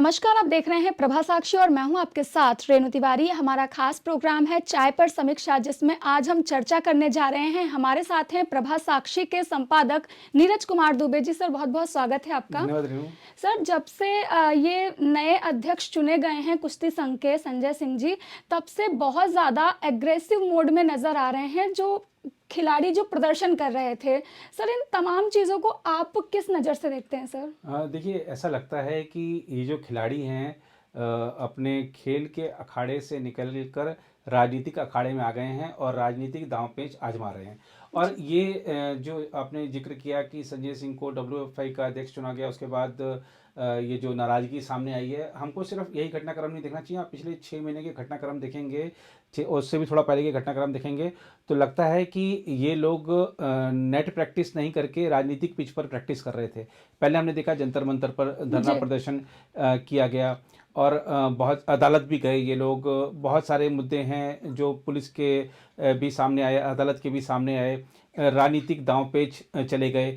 नमस्कार, आप देख रहे हैं प्रभा साक्षी और मैं हूं आपके साथ रेणु तिवारी। हमारा खास प्रोग्राम है चाय पर समीक्षा, जिसमें आज हम चर्चा करने जा रहे हैं। हमारे साथ हैं प्रभा साक्षी के संपादक नीरज कुमार दुबे जी। सर, बहुत बहुत स्वागत है आपका। धन्यवाद रेणु। सर, जब से ये नए अध्यक्ष चुने गए हैं कुश्ती संघ के, संजय सिंह जी, तब से बहुत ज़्यादा एग्रेसिव मोड में नज़र आ रहे हैं जो खिलाड़ी जो प्रदर्शन कर रहे थे। सर, इन तमाम चीज़ों को आप किस नज़र से देखते हैं सर? देखिए, ऐसा लगता है कि ये जो खिलाड़ी हैं अपने खेल के अखाड़े से निकल कर राजनीतिक अखाड़े में आ गए हैं और राजनीतिक दांवपेच आजमा रहे हैं। और ये जो आपने जिक्र किया कि संजय सिंह को डब्ल्यूएफआई का अध्यक्ष चुना गया, उसके बाद ये जो नाराज़गी सामने आई है, हमको सिर्फ यही घटनाक्रम नहीं देखना चाहिए। आप पिछले 6 महीने के घटनाक्रम देखेंगे, उससे भी थोड़ा पहले के घटनाक्रम देखेंगे, तो लगता है कि ये लोग नेट प्रैक्टिस नहीं करके राजनीतिक पिच पर प्रैक्टिस कर रहे थे। पहले हमने देखा जंतर मंतर पर धरना प्रदर्शन किया गया और बहुत अदालत भी गए ये लोग। बहुत सारे मुद्दे हैं जो पुलिस के भी सामने आए, अदालत के भी सामने आए, राजनीतिक दांवपेच चले गए।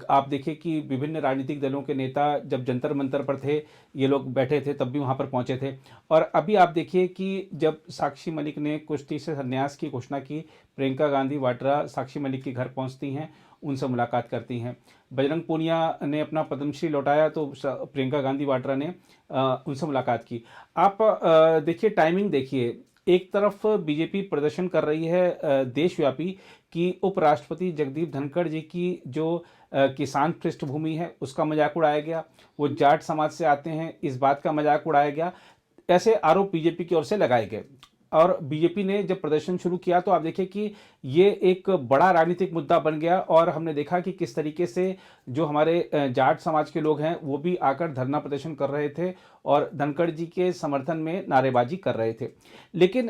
आप देखिए कि विभिन्न राजनीतिक दलों के नेता जब जंतर मंतर पर थे, ये लोग बैठे थे, तब भी वहाँ पर पहुँचे थे। और अभी आप देखिए कि जब साक्षी मलिक ने कुश्ती से संन्यास की घोषणा की, प्रियंका गांधी वाड्रा साक्षी मलिक के घर पहुँचती हैं, उनसे मुलाकात करती हैं। बजरंग पूनिया ने अपना पद्मश्री लौटाया तो प्रियंका गांधी वाड्रा ने उनसे मुलाकात की। आप देखिए, टाइमिंग देखिए। एक तरफ बीजेपी प्रदर्शन कर रही है देशव्यापी कि उपराष्ट्रपति जगदीप धनखड़ जी की जो किसान पृष्ठभूमि है उसका मजाक उड़ाया गया, वो जाट समाज से आते हैं, इस बात का मजाक उड़ाया गया। ऐसे आरोप बीजेपी की ओर से लगाए गए। और बीजेपी ने जब प्रदर्शन शुरू किया तो आप देखिए कि ये एक बड़ा राजनीतिक मुद्दा बन गया और हमने देखा कि किस तरीके से जो हमारे जाट समाज के लोग हैं वो भी आकर धरना प्रदर्शन कर रहे थे और धनखड़ जी के समर्थन में नारेबाजी कर रहे थे। लेकिन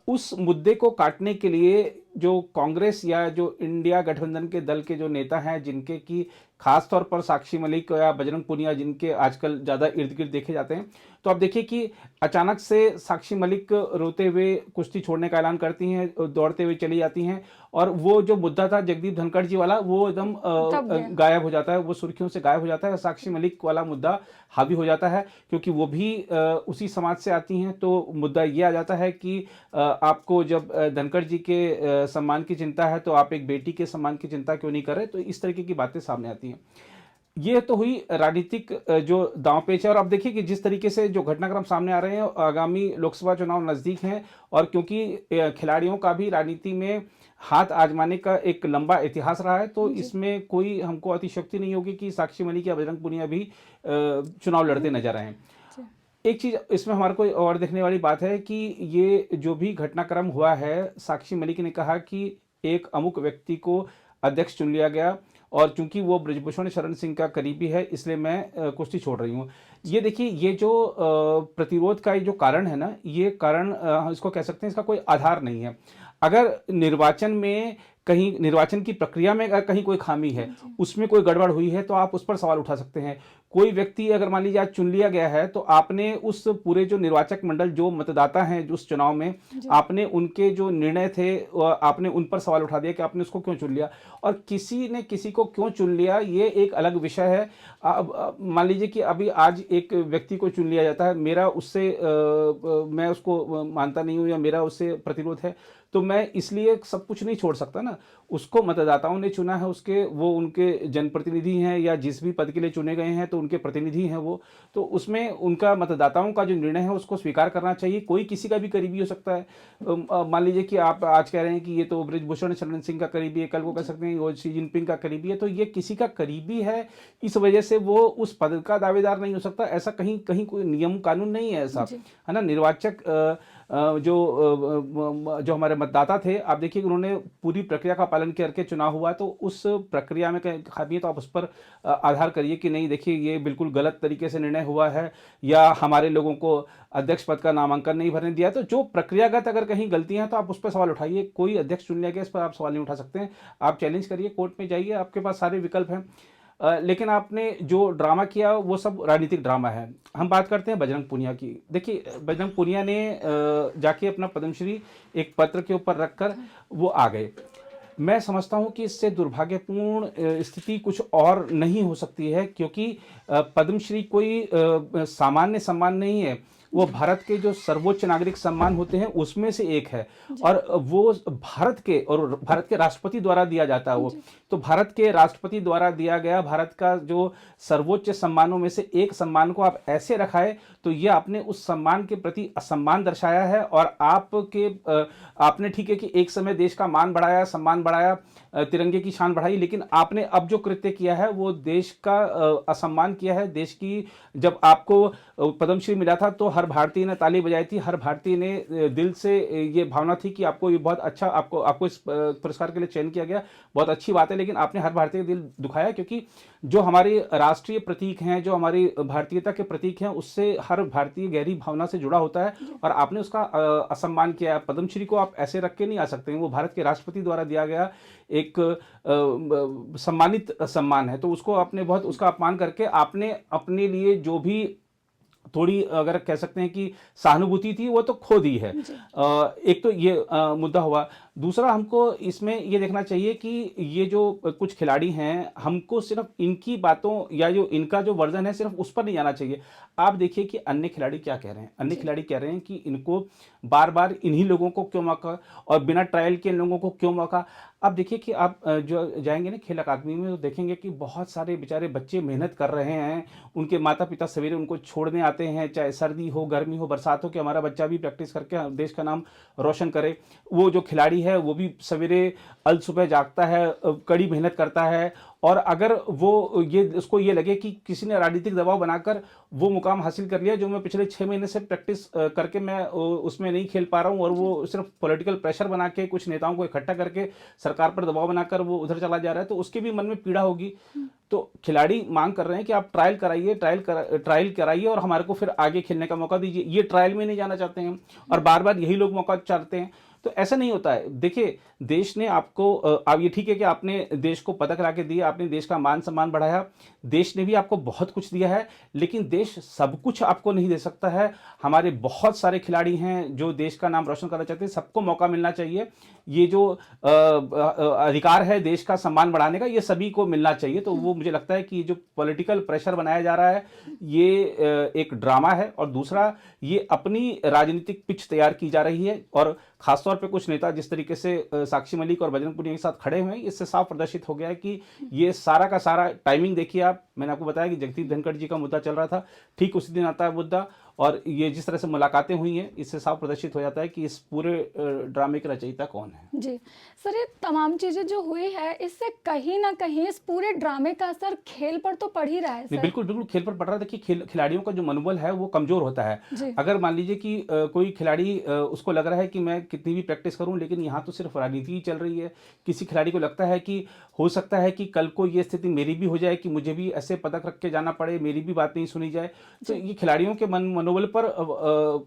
उस मुद्दे को काटने के लिए जो कांग्रेस या जो इंडिया गठबंधन के दल के जो नेता हैं, जिनके की खास तौर पर साक्षी मलिक या बजरंग पूनिया जिनके आजकल ज़्यादा इर्द गिर्द देखे जाते हैं, तो आप देखिए कि अचानक से साक्षी मलिक रोते हुए कुश्ती छोड़ने का ऐलान करती हैं, दौड़ते हुए चली जाती हैं और वो जो मुद्दा था जगदीप धनखड़ जी वाला वो एकदम गायब हो जाता है, वो सुर्खियों से गायब हो जाता है। साक्षी मलिक वाला मुद्दा हावी हो जाता है क्योंकि वो भी उसी समाज से आती हैं। तो मुद्दा ये आ जाता है कि आपको जब धनखड़ जी के सम्मान की चिंता है तो आप एक बेटी के सम्मान की चिंता क्यों नहीं कर रहे। तो इस तरीके की बातें सामने आती हैं। ये तो हुई राजनीतिक जो दांवपेच है। और अब देखिए कि जिस तरीके से जो घटनाक्रम सामने आ रहे हैं, आगामी लोकसभा चुनाव नज़दीक हैं और क्योंकि खिलाड़ियों का भी राजनीति में हाथ आजमाने का एक लंबा इतिहास रहा है, तो इसमें कोई हमको अतिशयोक्ति नहीं होगी कि साक्षी मलिक या बजरंग पुनिया भी चुनाव लड़ते नजर आए। एक चीज़ इसमें हमारे को और देखने वाली बात है कि ये जो भी घटनाक्रम हुआ है, साक्षी मलिक ने कहा कि एक अमुक व्यक्ति को अध्यक्ष चुन लिया गया और चूंकि वो ब्रजभूषण शरण सिंह का करीबी है इसलिए मैं कुश्ती छोड़ रही हूँ। ये देखिए, ये जो प्रतिरोध का ये जो कारण है ना, ये कारण इसको कह सकते हैं, इसका कोई आधार नहीं है। अगर निर्वाचन में कहीं, निर्वाचन की प्रक्रिया में अगर कहीं कोई खामी है, उसमें कोई गड़बड़ हुई है, तो आप उस पर सवाल उठा सकते हैं। कोई व्यक्ति अगर मान लीजिए आज चुन लिया गया है तो आपने उस पूरे जो निर्वाचक मंडल, जो मतदाता हैं उस चुनाव में, आपने उनके जो निर्णय थे आपने उन पर सवाल उठा दिया कि आपने उसको क्यों चुन लिया। और किसी ने किसी को क्यों चुन लिया ये एक अलग विषय है। अब मान लीजिए कि अभी आज एक व्यक्ति को चुन लिया जाता है, मेरा उससे मैं उसको मानता नहीं हूँ या मेरा उससे प्रतिरोध है, तो मैं इसलिए सब कुछ नहीं छोड़ सकता ना। उसको मतदाताओं ने चुना है, उसके वो उनके जनप्रतिनिधि हैं या जिस भी पद के लिए चुने गए हैं तो उनके प्रतिनिधि हैं वो, तो उसमें उनका मतदाताओं का जो निर्णय है उसको स्वीकार करना चाहिए। कोई किसी का भी करीबी हो सकता है। मान लीजिए कि आप आज कह रहे हैं कि ये तो ब्रजभूषण शरण सिंह का करीबी है, कल को कह सकते हैं वो शी जिनपिंग का करीबी है, तो ये किसी का करीबी है, इस वजह से वो उस पद का दावेदार नहीं हो सकता। ऐसा कहीं कहीं कोई नियम कानून नहीं है ऐसा, है ना। निर्वाचक जो हमारे मतदाता थे, आप देखिए उन्होंने पूरी प्रक्रिया का पालन करके चुनाव हुआ, तो उस प्रक्रिया में खामी है तो आप उस पर आधार करिए कि नहीं, देखिए ये बिल्कुल गलत तरीके से निर्णय हुआ है या हमारे लोगों को अध्यक्ष पद का नामांकन नहीं भरने दिया। तो जो प्रक्रियागत अगर कहीं गलतियां हैं तो आप उस पर सवाल उठाइए। कोई अध्यक्ष चुन लिया गया, इस पर आप सवाल नहीं उठा सकते हैं। आप चैलेंज करिए, कोर्ट में जाइए, आपके पास सारे विकल्प हैं। लेकिन आपने जो ड्रामा किया वो सब राजनीतिक ड्रामा है। हम बात करते हैं बजरंग पूनिया की। देखिए, बजरंग पूनिया ने जाके अपना पद्मश्री एक पत्र के ऊपर रखकर वो आ गए। मैं समझता हूँ कि इससे दुर्भाग्यपूर्ण स्थिति कुछ और नहीं हो सकती है, क्योंकि पद्मश्री कोई सामान्य सम्मान नहीं है। वो जी, भारत के जो सर्वोच्च नागरिक सम्मान होते हैं उसमें से एक है, जी, और वो भारत के राष्ट्रपति द्वारा दिया जाता है वो। जी, तो भारत के राष्ट्रपति द्वारा दिया गया भारत का जो सर्वोच्च सम्मानों में से एक सम्मान को आप ऐसे रखाए, तो ये आपने उस सम्मान के प्रति असम्मान दर्शाया है। और आपने ठीक है कि एक समय देश का मान बढ़ाया, सम्मान बढ़ाया, तिरंगे की शान बढ़ाई, लेकिन आपने अब जो कृत्य किया है वो देश का असम्मान किया है। देश की, जब आपको पद्मश्री मिला था तो हर भारतीय ने ताली बजाई थी, हर भारतीय ने दिल से ये भावना थी कि आपको ये बहुत अच्छा, आपको आपको इस पुरस्कार के लिए चयन किया गया, बहुत अच्छी बात है। लेकिन आपने हर भारतीय का दिल दुखाया, क्योंकि जो हमारे राष्ट्रीय प्रतीक हैं, जो हमारी भारतीयता के प्रतीक हैं, उससे हर भारतीय गहरी भावना से जुड़ा होता है, जी, और आपने उसका असम्मान किया है। पद्मश्री को आप ऐसे रख के नहीं आ सकते हैं, वो भारत के राष्ट्रपति द्वारा दिया गया एक सम्मानित सम्मान है। तो उसको आपने बहुत, उसका अपमान करके आपने अपने लिए जो भी थोड़ी, अगर कह सकते हैं कि सहानुभूति थी, वो तो खो दी है। जी, एक तो ये मुद्दा हुआ। दूसरा, हमको इसमें ये देखना चाहिए कि ये जो कुछ खिलाड़ी हैं, हमको सिर्फ इनकी बातों या जो इनका जो वर्जन है सिर्फ उस पर नहीं जाना चाहिए। आप देखिए कि अन्य खिलाड़ी क्या कह रहे हैं। अन्य जी, खिलाड़ी कह रहे हैं कि इनको बार बार इन्हीं लोगों को क्यों मौका, और बिना ट्रायल के इन लोगों को क्यों मौका। आप देखिए कि आप जो जाएंगे ना खेल अकादमी में, तो देखेंगे कि बहुत सारे बेचारे बच्चे मेहनत कर रहे हैं। उनके माता पिता सवेरे उनको छोड़ने आते हैं, चाहे सर्दी हो, गर्मी हो, बरसात हो, कि हमारा बच्चा भी प्रैक्टिस करके देश का नाम रोशन करे। वो जो खिलाड़ी है वो भी सवेरे अल सुबह जागता है, कड़ी मेहनत करता है। और अगर वो ये उसको ये लगे कि किसी ने राजनीतिक दबाव बनाकर वो मुकाम हासिल कर लिया जो मैं पिछले 6 महीने से प्रैक्टिस करके मैं उसमें नहीं खेल पा रहा हूँ, और जी, वो सिर्फ पॉलिटिकल प्रेशर बना के कुछ नेताओं को इकट्ठा करके सरकार पर दबाव बनाकर वो उधर चला जा रहा है, तो उसके भी मन में पीड़ा होगी। हुँ, तो खिलाड़ी मांग कर रहे हैं कि आप ट्रायल कराइए, ट्रायल कराइए, और हमारे को फिर आगे खेलने का मौका दीजिए। ये ट्रायल में नहीं जाना चाहते हैं, और बार बार यही लोग मौका चाहते हैं। तो ऐसा नहीं होता है। देखिए, देश ने आपको अब ये ठीक है कि आपने देश को पदक ला के दिया, आपने देश का मान सम्मान बढ़ाया, देश ने भी आपको बहुत कुछ दिया है, लेकिन देश सब कुछ आपको नहीं दे सकता है। हमारे बहुत सारे खिलाड़ी हैं जो देश का नाम रोशन करना चाहते हैं, सबको मौका मिलना चाहिए। ये जो अधिकार है देश का सम्मान बढ़ाने का, ये सभी को मिलना चाहिए। तो हुँ, वो मुझे लगता है कि ये जो पॉलिटिकल प्रेशर बनाया जा रहा है, ये एक ड्रामा है। और दूसरा, ये अपनी राजनीतिक पिच तैयार की जा रही है, और खासतौर पे कुछ नेता जिस तरीके से साक्षी मलिक और बजरंग पुनिया के साथ खड़े हुए हैं, इससे साफ प्रदर्शित हो गया है कि ये सारा का सारा टाइमिंग देखिए आप। मैंने आपको बताया कि जगदीप धनखड़ जी का मुद्दा चल रहा था, ठीक उसी दिन आता है मुद्दा, और ये जिस तरह से मुलाकातें हुई हैं, इससे साफ प्रदर्शित हो जाता है कि इस पूरे ड्रामे के रचयिता कौन है। जी। सर, ये तमाम चीज़ें जो हुई है, इससे कहीं न कहीं इस पूरे ड्रामे का असर खेल पर तो पड़ ही रहा है नहीं, सर। बिल्कुल, बिल्कुल खेल पर पड़ रहा है। देखिए, खिलाड़ियों का जो मनोबल है वो कमज़ोर होता है। जी, अगर मान लीजिए कि कोई खिलाड़ी, उसको लग रहा है कि मैं कितनी भी प्रैक्टिस करूँ, लेकिन यहाँ तो सिर्फ राजनीति ही चल रही है। किसी खिलाड़ी को लगता है कि हो सकता है कि कल को ये स्थिति मेरी भी हो जाए, कि मुझे भी ऐसे पदक रख के जाना पड़े, मेरी भी बात नहीं सुनी जाए। तो जी, ये खिलाड़ियों के मनोबल पर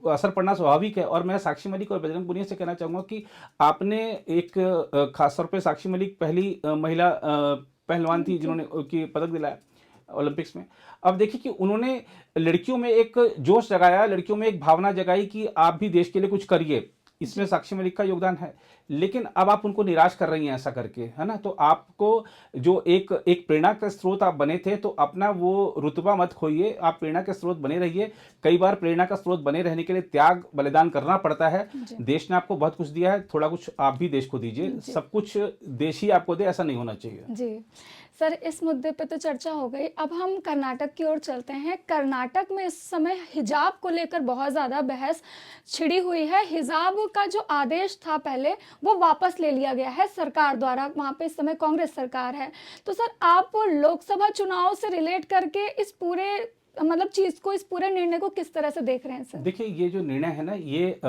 असर पड़ना स्वाभाविक है। और मैं साक्षी मलिक और बजरंग पुनिया से कहना चाहूँगा कि आपने एक ख़ास तौर पे, साक्षी मलिक पहली महिला पहलवान थी जी, जिन्होंने की पदक दिलाया ओलंपिक्स में। अब देखिए कि उन्होंने लड़कियों में एक जोश जगाया, लड़कियों में एक भावना जगाई कि आप भी देश के लिए कुछ करिए। इसमें जी, साक्षी मलिक का योगदान है। लेकिन अब आप उनको निराश कर रही हैं ऐसा करके, है ना? तो आपको जो एक एक प्रेरणा का स्रोत आप बने थे, तो अपना वो रुतबा मत खोइए, आप प्रेरणा के स्रोत बने रहिए। कई बार प्रेरणा का स्रोत बने रहने के लिए त्याग, बलिदान करना पड़ता है। जी, देश ने आपको बहुत कुछ दिया है, थोड़ा कुछ आप भी देश को दीजिए। जी, सब कुछ देश ही आपको दे, ऐसा नहीं होना चाहिए। जी। सर, इस मुद्दे पे तो चर्चा हो गई। अब हम कर्नाटक की ओर चलते हैं। कर्नाटक में इस समय हिजाब को लेकर बहुत ज़्यादा बहस छिड़ी हुई है। हिजाब का जो आदेश था पहले, वो वापस ले लिया गया है सरकार द्वारा। वहाँ पे इस समय कांग्रेस सरकार है। तो सर, आप लोकसभा चुनाव से रिलेट करके इस पूरे मतलब चीज़ को, इस पूरे निर्णय को किस तरह से देख रहे हैं सर? देखिए, ये जो निर्णय है ना, ये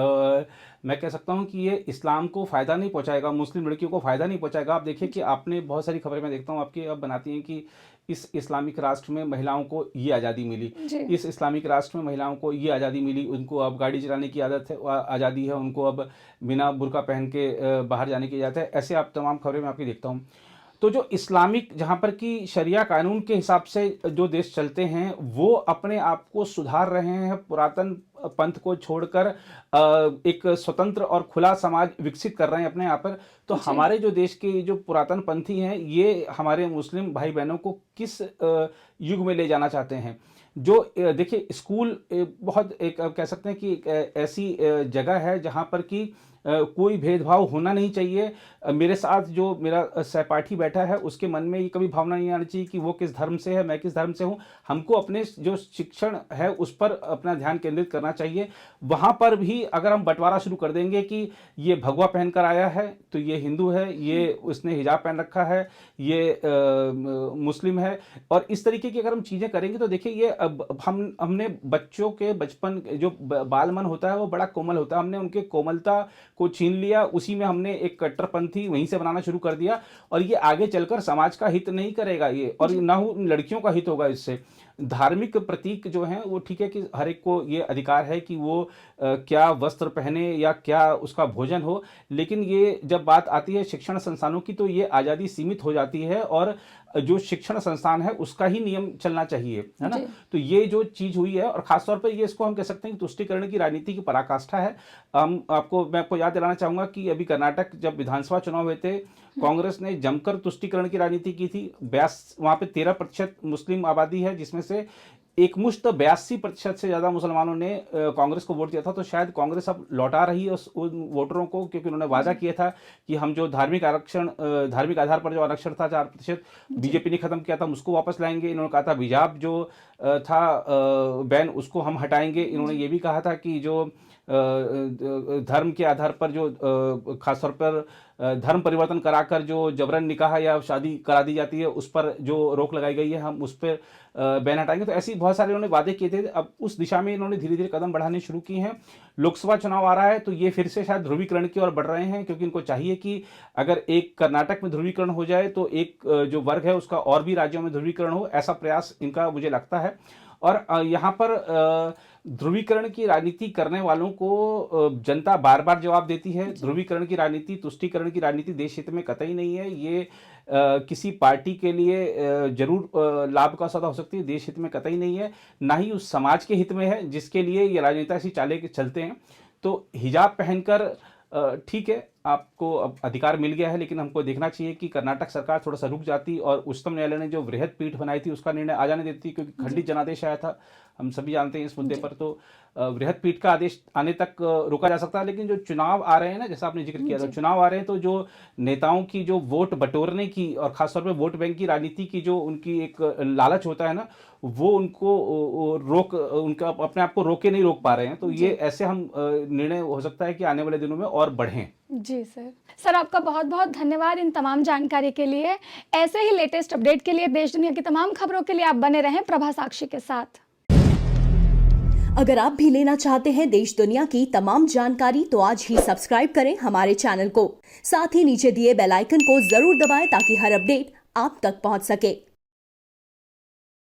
मैं कह सकता हूँ कि ये इस्लाम को फ़ायदा नहीं पहुँचाएगा, मुस्लिम लड़कियों को फ़ायदा नहीं पहुँचाएगा। आप देखिए कि जी, आपने बहुत सारी खबरें मैं देखता हूँ आपकी अब बनाती हैं कि इस इस्लामिक राष्ट्र में महिलाओं को ये आज़ादी मिली। जी, इस इस्लामिक राष्ट्र में महिलाओं को ये आज़ादी मिली, उनको अब गाड़ी चलाने की आदत है, आज़ादी है, उनको अब बिना बुर्का पहन के बाहर जाने की इजाज़त है। ऐसे आप तमाम खबरें मैं आपकी देखता हूँ। तो जो इस्लामिक जहाँ पर कि शरिया कानून के हिसाब से जो देश चलते हैं वो अपने आप को सुधार रहे हैं, पुरातन पंथ को छोड़कर एक स्वतंत्र और खुला समाज विकसित कर रहे हैं अपने यहाँ पर। तो जी हमारे जो देश के जो पुरातन पंथी हैं ये हमारे मुस्लिम भाई बहनों को किस युग में ले जाना चाहते हैं। जो देखिए स्कूल बहुत एक कह सकते हैं कि एक ऐसी जगह है जहाँ पर कि कोई भेदभाव होना नहीं चाहिए। मेरे साथ जो मेरा सहपाठी बैठा है उसके मन में ये कभी भावना नहीं आनी चाहिए कि वो किस धर्म से है, मैं किस धर्म से हूँ। हमको अपने जो शिक्षण है उस पर अपना ध्यान केंद्रित करना चाहिए। वहाँ पर भी अगर हम बंटवारा शुरू कर देंगे कि ये भगवा पहन कर आया है तो ये हिंदू है, ये उसने हिजाब पहन रखा है, ये मुस्लिम है, और इस तरीके की अगर हम चीज़ें करेंगे तो देखिए ये अब हमने बच्चों के बचपन जो बाल मन होता है वो बड़ा कोमल होता है, हमने उनके कोमलता को छीन लिया, उसी में हमने एक कट्टरपंथी वहीं से बनाना शुरू कर दिया। और ये आगे चलकर समाज का हित नहीं करेगा ये, और ना हो लड़कियों का हित होगा इससे। धार्मिक प्रतीक जो हैं वो ठीक है कि हर एक को ये अधिकार है कि वो क्या वस्त्र पहने या क्या उसका भोजन हो, लेकिन ये जब बात आती है शिक्षण संस्थानों की तो ये आज़ादी सीमित हो जाती है और जो शिक्षण संस्थान है उसका ही नियम चलना चाहिए, है ना। तो ये जो चीज़ हुई है, और खासतौर पर ये इसको हम कह सकते हैं कि तुष्टीकरण की राजनीति की पराकाष्ठा है। मैं आपको याद दिलाना चाहूँगा कि अभी कर्नाटक जब विधानसभा चुनाव हुए थे, कांग्रेस ने जमकर तुष्टीकरण की राजनीति की थी। वहाँ पे 13% मुस्लिम आबादी है, जिसमें से एकमुश्त 82% से ज़्यादा मुसलमानों ने कांग्रेस को वोट दिया था। तो शायद कांग्रेस अब लौटा रही है उन वोटरों को, क्योंकि उन्होंने वादा किया था कि हम जो धार्मिक आधार पर जो आरक्षण था 4%, बीजेपी ने खत्म किया था, उसको वापस लाएंगे। इन्होंने कहा था हिजाब जो था बैन, उसको हम हटाएंगे। इन्होंने ये भी कहा था कि जो धर्म के आधार पर जो खासतौर पर धर्म परिवर्तन कराकर जो जबरन निकाह या शादी करा दी जाती है उस पर जो रोक लगाई गई है, हम उस पर बैन हटाएंगे। तो ऐसी बहुत सारे इन्होंने वादे किए थे। अब उस दिशा में इन्होंने धीरे धीरे कदम बढ़ाने शुरू किए हैं। लोकसभा चुनाव आ रहा है तो ये फिर से शायद ध्रुवीकरण की ओर बढ़ रहे हैं, क्योंकि इनको चाहिए कि अगर एक कर्नाटक में ध्रुवीकरण हो जाए तो एक जो वर्ग है उसका और भी राज्यों में ध्रुवीकरण हो, ऐसा प्रयास इनका मुझे लगता है। और यहाँ पर ध्रुवीकरण की राजनीति करने वालों को जनता बार बार जवाब देती है। ध्रुवीकरण की राजनीति, तुष्टीकरण की राजनीति देश हित में कतई नहीं है। ये किसी पार्टी के लिए जरूर लाभ का सौदा हो सकती है, देश हित में कतई नहीं है, ना ही उस समाज के हित में है जिसके लिए ये राजनेता ऐसी चालें चलते हैं। तो हिजाब पहनकर ठीक है, आपको अब अधिकार मिल गया है, लेकिन हमको देखना चाहिए कि कर्नाटक सरकार थोड़ा सा रुक जाती और उच्चतम न्यायालय ने जो वृहद पीठ बनाई थी उसका निर्णय आ जाने देती, क्योंकि खंडित जनादेश आया था, हम सभी जानते हैं इस मुद्दे पर। तो वृहद पीठ का आदेश आने तक रोका जा सकता है। लेकिन जो चुनाव आ रहे हैं ना, जैसा आपने जिक्र किया था, चुनाव आ रहे हैं तो जो नेताओं की जो वोट बटोरने की और खासतौर पर वोट बैंक की राजनीति की जो उनकी एक लालच होता है ना, वो उनको उनका अपने आप को रोके नहीं रोक पा रहे हैं। तो ये ऐसे हम निर्णय हो सकता है कि आने वाले दिनों में और बढ़ें। जी सर, आपका बहुत बहुत धन्यवाद इन तमाम जानकारी के लिए। ऐसे ही लेटेस्ट अपडेट के लिए, देश दुनिया की तमाम खबरों के लिए आप बने रहें प्रभा साक्षी के साथ। अगर आप भी लेना चाहते हैं देश दुनिया की तमाम जानकारी तो आज ही सब्सक्राइब करें हमारे चैनल को। साथ ही नीचे दिए बेल आइकन को जरूर दबाएं ताकि हर अपडेट आप तक पहुंच सके।